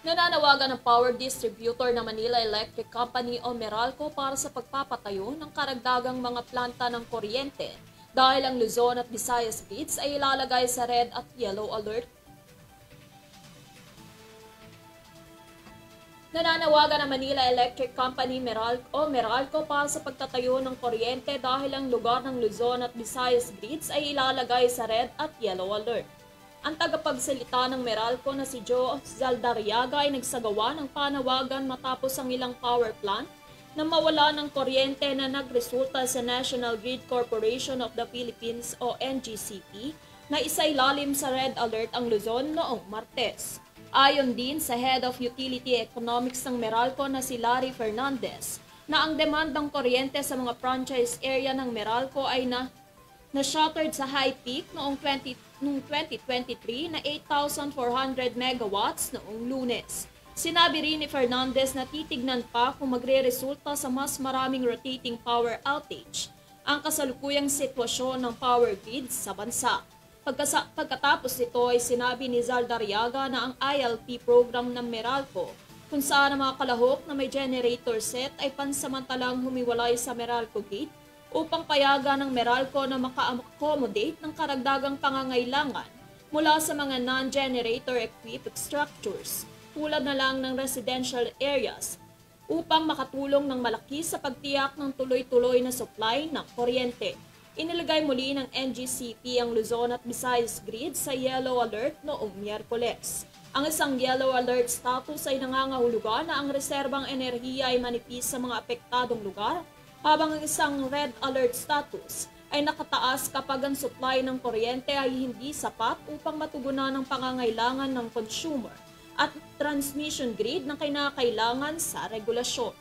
Nananawagan ng power distributor ng Manila Electric Company o Meralco para sa pagpapatayo ng karagdagang mga planta ng kuryente dahil ang Luzon at Visayas grids ay ilalagay sa red at yellow alert. Nananawagan ng Manila Electric Company Meralco para sa pagtatayo ng kuryente dahil ang lugar ng Luzon at Visayas grids ay ilalagay sa red at yellow alert. Ang tagapagsalita ng Meralco na si Joe Zaldariaga ay nagsagawa ng panawagan matapos ang ilang power plant na mawala ng kuryente na nagresulta sa National Grid Corporation of the Philippines o NGCP na isailalim sa red alert ang Luzon noong Martes. Ayon din sa Head of Utility Economics ng Meralco na si Larry Fernandez na ang demandang kuryente sa mga franchise area ng Meralco ay na-shuttered sa high peak noong 2023 na 8,400 megawatts noong Lunes. Sinabi rin ni Fernandez na titignan pa kung magre-resulta sa mas maraming rotating power outage ang kasalukuyang sitwasyon ng power grids sa bansa. Pagkatapos nito ay sinabi ni Zaldariaga na ang ILP program ng Meralco kung saan ang mga kalahok na may generator set ay pansamantalang humiwalay sa Meralco grid upang payagan ng Meralco na maka-accommodate ng karagdagang pangangailangan mula sa mga non-generator equipped structures tulad na lang ng residential areas upang makatulong ng malaki sa pagtiyak ng tuloy-tuloy na supply ng kuryente. Inilagay muli ng NGCP ang Luzon at Visayas grid sa yellow alert noong Miyerkules. Ang isang yellow alert status ay nangangahulugan na ang reserbang enerhiya ay manipis sa mga apektadong lugar, habang ang isang red alert status ay nakataas kapag ang supply ng kuryente ay hindi sapat upang matugunan ang pangangailangan ng consumer at transmission grid na kinakailangan sa regulasyon.